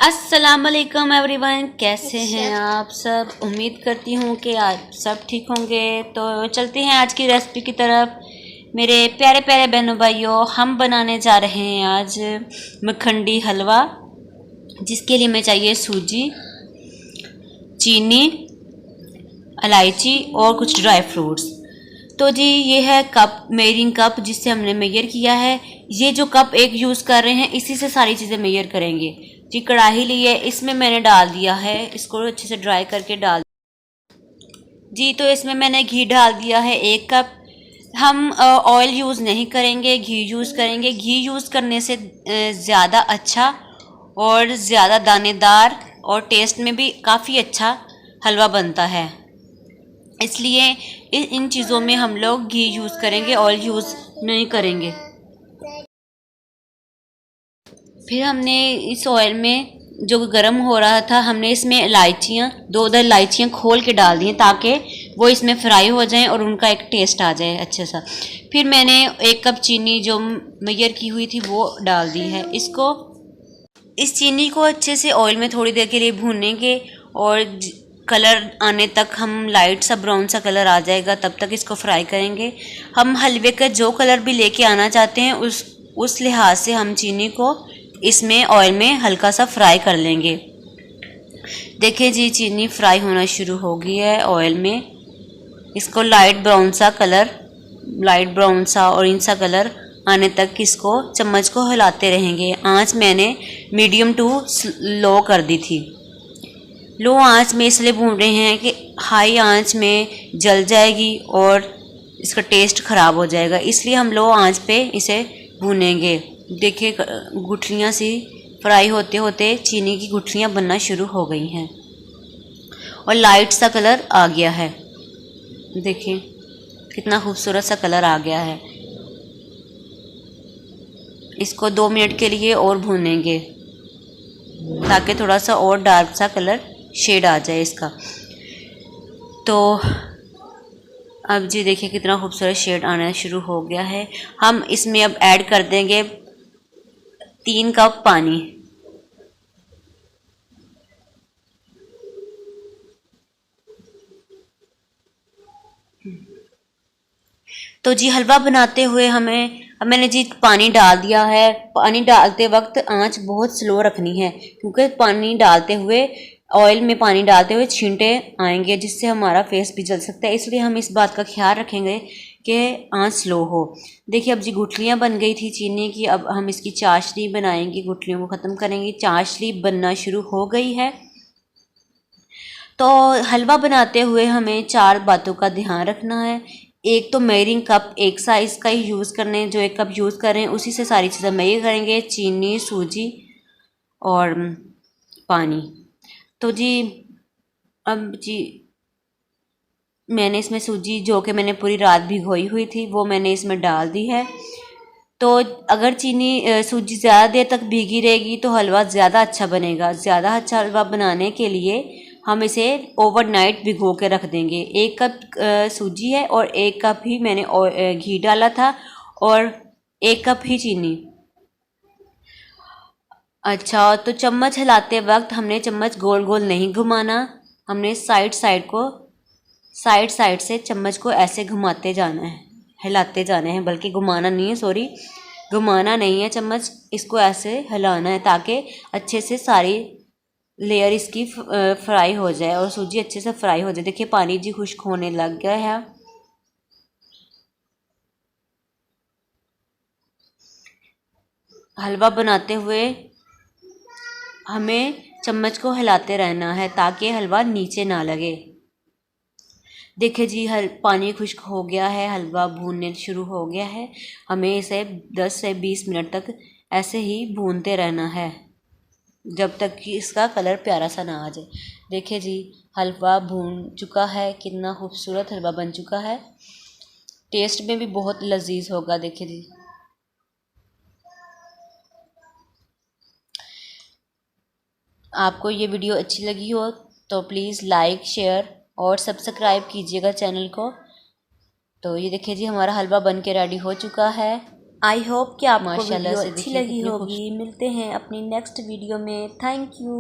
अस्सलाम वालेकुम एवरीवन, कैसे हैं आप सब। उम्मीद करती हूँ कि आप सब ठीक होंगे। तो चलते हैं आज की रेसिपी की तरफ। मेरे प्यारे प्यारे बहनों भाइयों, हम बनाने जा रहे हैं आज मखंडी हलवा, जिसके लिए हमें चाहिए सूजी, चीनी, इलायची और कुछ ड्राई फ्रूट्स। तो जी ये है कप, मेजरिंग कप, जिससे हमने मेजर किया है। ये जो कप एक यूज़ कर रहे हैं, इसी से सारी चीज़ें मेजर करेंगे। जी कढ़ाई ली है, इसमें मैंने डाल दिया है, इसको अच्छे से ड्राई करके डाल जी। तो इसमें मैंने घी डाल दिया है 1 कप। हम ऑयल यूज़ नहीं करेंगे, घी यूज़ करेंगे। घी यूज़ करने से ज़्यादा अच्छा और ज़्यादा दानेदार और टेस्ट में भी काफ़ी अच्छा हलवा बनता है। इसलिए इन चीज़ों में हम लोग घी यूज़ करेंगे, ऑयल यूज़ नहीं करेंगे। फिर हमने इस ऑयल में जो गर्म हो रहा था, हमने इसमें इलायचियाँ, 2 इलायचियाँ खोल के डाल दी हैं, ताकि वो इसमें फ्राई हो जाएं और उनका एक टेस्ट आ जाए अच्छे सा। फिर मैंने 1 कप चीनी जो मेजर की हुई थी वो डाल दी है। इस चीनी को अच्छे से ऑयल में थोड़ी देर के लिए भूनेंगे और कलर आने तक, हम लाइट सा ब्राउन सा कलर आ जाएगा तब तक इसको फ्राई करेंगे। हम हलवे का जो कलर भी लेके आना चाहते हैं उस लिहाज से हम चीनी को इसमें ऑयल में हल्का सा फ्राई कर लेंगे। देखिए जी, चीनी फ्राई होना शुरू हो गई है ऑयल में। इसको लाइट ब्राउन सा ऑरेंज सा कलर आने तक इसको चम्मच को हिलाते रहेंगे। आंच मैंने मीडियम टू लो कर दी थी। लो आंच में इसलिए भून रहे हैं कि हाई आंच में जल जाएगी और इसका टेस्ट ख़राब हो जाएगा, इसलिए हम लो आंच पे इसे भूनेंगे। देखिए गुठलियाँ सी फ्राई होते होते चीनी की गुठलियाँ बनना शुरू हो गई हैं और लाइट सा कलर आ गया है। देखिए कितना खूबसूरत सा कलर आ गया है। इसको 2 मिनट के लिए और भूनेंगे ताकि थोड़ा सा और डार्क सा कलर शेड आ जाए इसका। तो अब जी देखिए कितना खूबसूरत शेड आना शुरू हो गया है। हम इसमें अब ऐड कर देंगे 3 कप पानी। तो जी हलवा बनाते हुए अब मैंने जी पानी डाल दिया है। पानी डालते वक्त आंच बहुत स्लो रखनी है, क्योंकि पानी डालते हुए, ऑयल में पानी डालते हुए छींटे आएंगे, जिससे हमारा फेस भी जल सकता है। इसलिए हम इस बात का ख्याल रखेंगे कि आंच स्लो हो। देखिए अब जी गुठलियाँ बन गई थी चीनी की। अब हम इसकी चाशनी बनाएंगे, गुठलियों को ख़त्म करेंगे। चाशनी बनना शुरू हो गई है। तो हलवा बनाते हुए हमें 4 बातों का ध्यान रखना है। एक तो मेजरिंग कप एक साइज़ का ही यूज़ करने हैं, जो 1 कप यूज़ कर रहे हैं उसी से सारी चीज़ें मेजर करेंगे, चीनी, सूजी और पानी। तो जी अब जी मैंने इसमें सूजी, जो कि मैंने पूरी रात भिगोई हुई थी, वो मैंने इसमें डाल दी है। तो अगर सूजी ज़्यादा देर तक भीगी रहेगी तो हलवा ज़्यादा अच्छा बनेगा। ज़्यादा अच्छा हलवा बनाने के लिए हम इसे ओवरनाइट भिगो के रख देंगे। 1 कप सूजी है और 1 कप ही मैंने घी डाला था और 1 कप ही चीनी। अच्छा, तो चम्मच हिलाते वक्त हमने चम्मच गोल गोल नहीं घुमाना, हमने साइड साइड से चम्मच को ऐसे घुमाते जाना है, हिलाते जाना है। बल्कि घुमाना नहीं है, सॉरी, घुमाना नहीं है चम्मच, इसको ऐसे हिलाना है ताकि अच्छे से सारी लेयर इसकी फ्राई हो जाए और सूजी अच्छे से फ्राई हो जाए। देखिए पानी जी खुश्क होने लग गया है। हलवा बनाते हुए हमें चम्मच को हिलाते रहना है ताकि हलवा नीचे ना लगे। देखिए जी पानी खुश्क हो गया है, हलवा भूनने शुरू हो गया है। हमें इसे 10 से 20 मिनट तक ऐसे ही भूनते रहना है, जब तक कि इसका कलर प्यारा सा ना आ जाए। देखिए जी हलवा भून चुका है, कितना खूबसूरत हलवा बन चुका है। टेस्ट में भी बहुत लजीज होगा। देखिए जी आपको ये वीडियो अच्छी लगी हो तो प्लीज़ लाइक, शेयर और सब्सक्राइब कीजिएगा चैनल को। तो ये देखिए जी हमारा हलवा बन के रेडी हो चुका है। आई होप कि आपको माशाल्लाह वीडियो से अच्छी देखिए लगी कितनी होगी। मिलते हैं अपनी नेक्स्ट वीडियो में। Thank you.